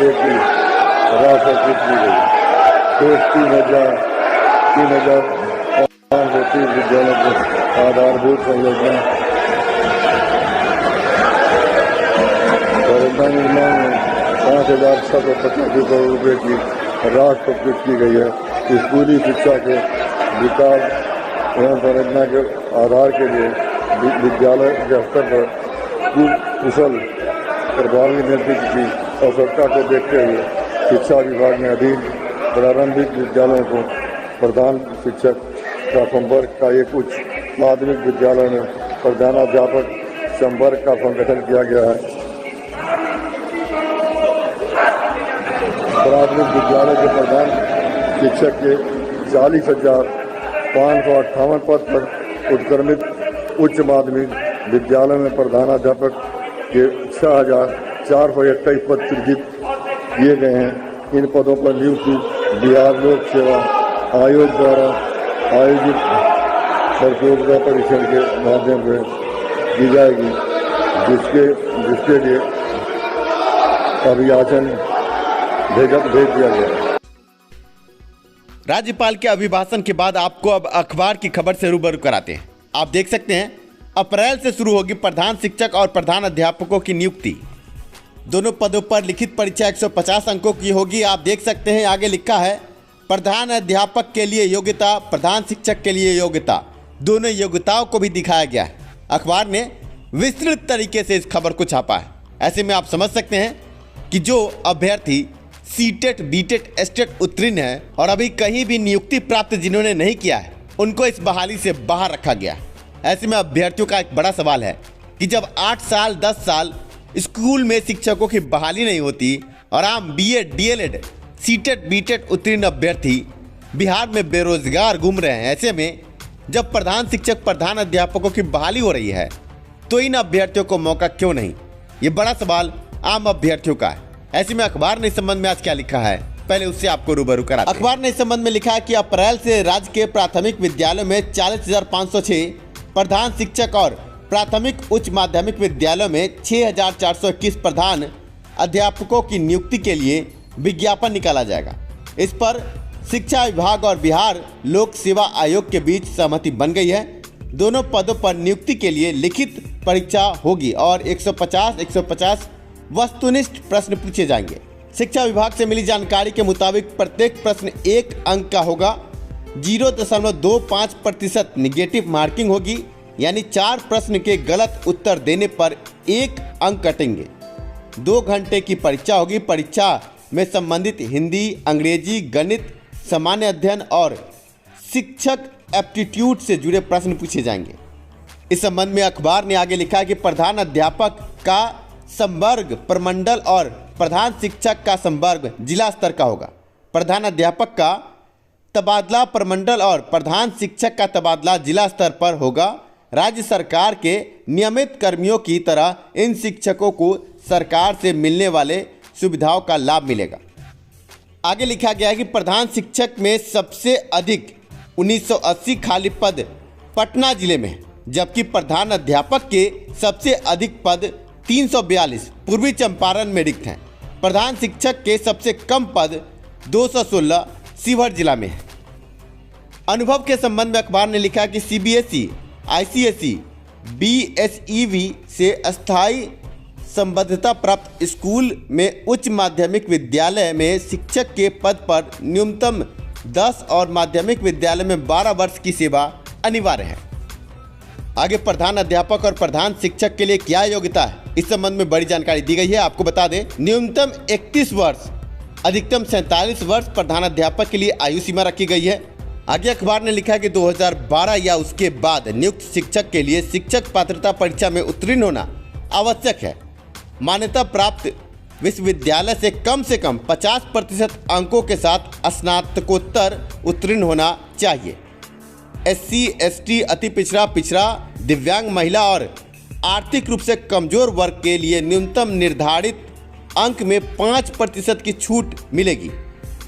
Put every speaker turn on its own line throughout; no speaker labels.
रुपये की राशि दी गई। शेष 3,530 विद्यालयों को आधारभूत संयोजन निर्माण में 5,785 करोड़ रुपये की राशि स्वीकृत की गई है। स्कूली शिक्षा के विकास एवं संरचना के आधार के लिए विद्यालय के स्तर पर कुशल प्रभावी नेतृत्व की आवश्यकता को देखते हुए शिक्षा विभाग ने अधीन प्रारंभिक विद्यालयों को प्रधान शिक्षक का संपर्क का एक उच्च माध्यमिक विद्यालय में प्रधानाध्यापक संपर्क का संगठन किया गया है। प्राथमिक विद्यालय के प्रधान शिक्षक के 40,558 पद पर, उत्क्रमित उच्च माध्यमिक विद्यालय में प्रधानाध्यापक के 6,421 पद सृजित किए गए हैं। इन पदों पर नियुक्ति बिहार लोक सेवा आयोग द्वारा आयोजित प्रतियोगिता परीक्षण के माध्यम से की जाएगी, जिसके लिए अभियाचन भेज दिया गया।
राज्यपाल के अभिभाषण के बाद आपको अब अखबार की खबर से रूबरू कराते हैं। आप देख सकते हैं अप्रैल से शुरू होगी प्रधान शिक्षक और प्रधान अध्यापकों की नियुक्ति। दोनों पदों पर लिखित परीक्षा 150 अंकों की होगी। आप देख सकते हैं आगे लिखा है प्रधान अध्यापक के लिए योग्यता, प्रधान शिक्षक के लिए योग्यता, दोनों योग्यताओं को भी दिखाया गया है। अखबार ने विस्तृत तरीके से इस खबर को छापा है। ऐसे में आप समझ सकते हैं कि जो अभ्यर्थी सीटेट, बीटेट, एस्टेट उत्तीर्ण है और अभी कहीं भी नियुक्ति प्राप्त जिन्होंने नहीं किया है, उनको इस बहाली से बाहर रखा गया है। ऐसे में अभ्यर्थियों का एक बड़ा सवाल है कि जब 8 साल 10 साल स्कूल में शिक्षकों की बहाली नहीं होती और आम बीएड, डीएलएड, सीटेट, बीटेट उत्तीर्ण अभ्यर्थी बिहार में बेरोजगार घूम रहे हैं, ऐसे में जब प्रधान शिक्षक, प्रधान अध्यापकों की बहाली हो रही है तो इन अभ्यर्थियों को मौका क्यों नहीं? ये बड़ा सवाल आम अभ्यर्थियों का है। ऐसे में अखबार ने इस संबंध में आज क्या लिखा है, पहले उससे आपको रूबरू करा। अखबार ने इस संबंध में लिखा है कि अप्रैल से राज्य के प्राथमिक विद्यालयों में 40,506, प्रधान शिक्षक और प्राथमिक उच्च माध्यमिक विद्यालयों में 6,421 प्रधान अध्यापकों की नियुक्ति के लिए विज्ञापन निकाला जाएगा। इस पर शिक्षा विभाग और बिहार लोक सेवा आयोग के बीच सहमति बन गई है। दोनों पदों पर नियुक्ति के लिए लिखित परीक्षा होगी और 150 वस्तुनिष्ठ प्रश्न पूछे जाएंगे। शिक्षा विभाग से मिली जानकारी के मुताबिक प्रत्येक प्रश्न 1 अंक का होगा। 0.25% निगेटिव मार्किंग होगी, यानी 4 प्रश्न के गलत उत्तर देने पर 1 अंक कटेंगे। 2 घंटे की परीक्षा होगी। परीक्षा में संबंधित हिंदी, अंग्रेजी, गणित, सामान्य अध्ययन और शिक्षक एप्टीट्यूड से जुड़े प्रश्न पूछे जाएंगे। इस संबंध में अखबार ने आगे लिखा है कि प्रधान अध्यापक का संवर्ग प्रमंडल और प्रधान शिक्षक का संवर्ग जिला स्तर का होगा। प्रधान अध्यापक का तबादला प्रमंडल और प्रधान शिक्षक का तबादला जिला स्तर पर होगा। राज्य सरकार के नियमित कर्मियों की तरह इन शिक्षकों को सरकार से मिलने वाले सुविधाओं का लाभ मिलेगा। आगे लिखा गया है कि प्रधान शिक्षक में सबसे अधिक 1980 खाली पद पटना जिले में है, जबकि प्रधान अध्यापक के सबसे अधिक पद 342 पूर्वी चंपारण में रिक्त हैं। प्रधान शिक्षक के सबसे कम पद 216 शिवहर जिला में है। अनुभव के संबंध में अखबार ने लिखा कि सीबीएसई, आईसीएसई, बीएसईवी से अस्थायी संबद्धता प्राप्त स्कूल में उच्च माध्यमिक विद्यालय में शिक्षक के पद पर न्यूनतम 10 और माध्यमिक विद्यालय में 12 वर्ष की सेवा अनिवार्य है। आगे प्रधान अध्यापक और प्रधान शिक्षक के लिए क्या योग्यता है, इस संबंध में बड़ी जानकारी दी गई है। आपको बता दें, न्यूनतम 31 वर्ष, अधिकतम 47 वर्ष प्रधान अध्यापक के लिए आयु सीमा रखी गई है। आगे अखबार ने लिखा है कि 2012 या उसके बाद नियुक्त शिक्षक के लिए शिक्षक पात्रता परीक्षा में उत्तीर्ण होना आवश्यक है। मान्यता प्राप्त विश्वविद्यालय से कम 50% अंकों के साथ स्नातकोत्तर उत्तीर्ण होना चाहिए। एससी, एसटी, अति पिछड़ा, दिव्यांग, महिला और आर्थिक रूप से कमजोर वर्ग के लिए न्यूनतम निर्धारित अंक में 5% की छूट मिलेगी।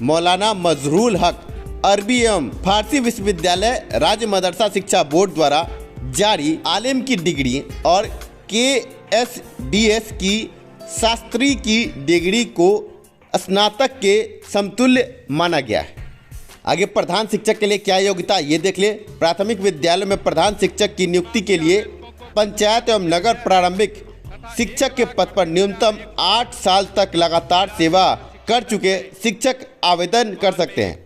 मौलाना मजरूल हक अरबी एवं फारसी विश्वविद्यालय राज्य मदरसा शिक्षा बोर्ड द्वारा जारी आलिम की डिग्री और KSDS की शास्त्री की डिग्री को स्नातक के समतुल्य माना गया है। आगे प्रधान शिक्षक के लिए क्या योग्यता, ये देख ले। प्राथमिक विद्यालय में प्रधान शिक्षक की नियुक्ति के लिए पंचायत एवं नगर प्रारंभिक शिक्षक के पद पर न्यूनतम 8 साल तक लगातार सेवा कर चुके शिक्षक आवेदन कर सकते हैं।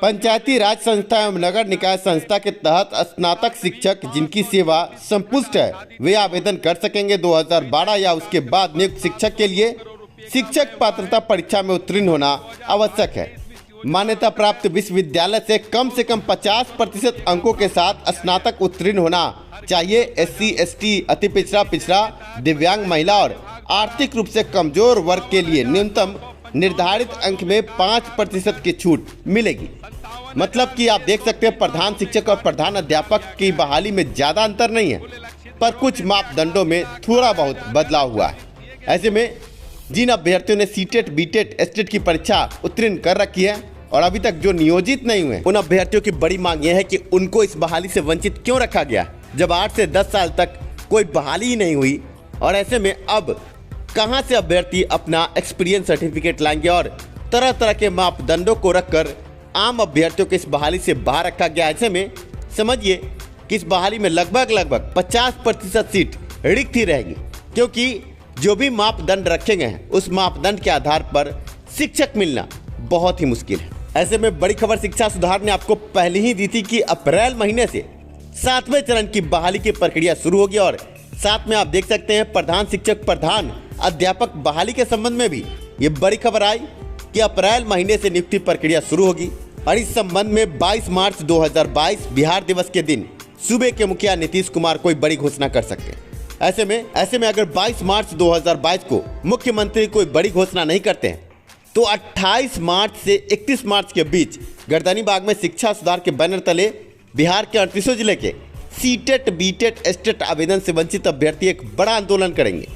पंचायती राज संस्था एवं नगर निकाय संस्था के तहत स्नातक शिक्षक जिनकी सेवा संपुष्ट है वे आवेदन कर सकेंगे। 2012 या उसके बाद नियुक्त शिक्षक के लिए शिक्षक पात्रता परीक्षा में उत्तीर्ण होना आवश्यक है। मान्यता प्राप्त विश्वविद्यालय से कम 50% अंकों के साथ स्नातक उत्तीर्ण होना चाहिए। SC, ST, अति पिछड़ा, पिछड़ा, दिव्यांग महिला और आर्थिक रूप से कमजोर वर्ग के लिए न्यूनतम निर्धारित अंक में 5% की छूट मिलेगी। मतलब कि आप देख सकते हैं प्रधान शिक्षक और प्रधान अध्यापक की बहाली में ज़्यादा अंतर नहीं है, पर कुछ मापदंडों में थोड़ा बहुत बदलाव हुआ है। ऐसे में जिन अभ्यर्थियों ने सीटेट, बीटेट, एस्टेट की परीक्षा उत्तीर्ण कर रखी है और अभी तक जो नियोजित नहीं हुए, उन अभ्यर्थियों की बड़ी मांग यह है कि उनको इस बहाली से वंचित क्यों रखा गया, जब 8 से 10 साल तक कोई बहाली ही नहीं हुई। और ऐसे में अब कहां से अभ्यर्थी अपना एक्सपीरियंस सर्टिफिकेट लाएंगे और तरह तरह के मापदंडों को रखकर आम अभ्यर्थियों को इस बहाली से बाहर रखा गया। ऐसे में समझिए कि इस बहाली में लगभग 50% सीट रिक्त ही रहेगी, क्योंकि जो भी मापदंड रखे गए हैं उस मापदंड के आधार पर शिक्षक मिलना बहुत ही मुश्किल है। ऐसे में बड़ी खबर शिक्षा सुधार ने आपको पहले ही दी थी कि अप्रैल महीने से 7वें चरण की बहाली की प्रक्रिया शुरू होगी और साथ में आप देख सकते हैं प्रधान शिक्षक, प्रधान अध्यापक बहाली के संबंध में भी ये बड़ी खबर आई कि अप्रैल महीने से नियुक्ति प्रक्रिया शुरू होगी। और इस संबंध में 22 मार्च 2022 बिहार दिवस के दिन सूबे के मुखिया नीतीश कुमार कोई बड़ी घोषणा कर सकते हैं। ऐसे में अगर 22 मार्च 2022 को मुख्यमंत्री कोई बड़ी घोषणा नहीं करते हैं तो 28 मार्च से 31 मार्च के बीच गर्दनीबाग में शिक्षा सुधार के बैनर तले बिहार के 38 जिले के सीटेट, बीटेट, एस्टेट आवेदन से वंचित अभ्यर्थी एक बड़ा आंदोलन करेंगे।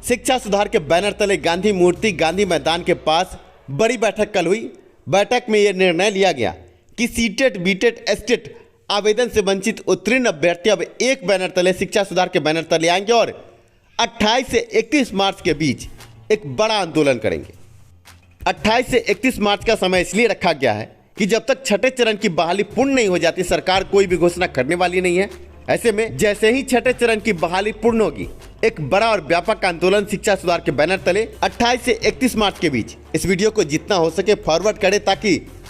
शिक्षा सुधार के बैनर तले गांधी मूर्ति, गांधी मैदान के पास बड़ी बैठक कल हुई। बैठक में यह निर्णय लिया गया कि सीटेट, बीटेट, एस्टेट आवेदन से वंचित उत्तीर्ण अभ्यर्थी अब एक बैनर तले, शिक्षा सुधार के बैनर तले आएंगे और 28 से 31 मार्च के बीच एक बड़ा आंदोलन करेंगे। 28 से 31 मार्च का समय इसलिए रखा गया है कि जब तक छठे चरण की बहाली पूर्ण नहीं हो जाती, सरकार कोई भी घोषणा करने वाली नहीं है। ऐसे में जैसे ही छठे चरण की बहाली पूर्ण होगी, एक बड़ा और व्यापक आंदोलन शिक्षा सुधार के बैनर तले 28 से 31 मार्च के बीच। इस वीडियो को जितना हो सके फॉरवर्ड करें ताकि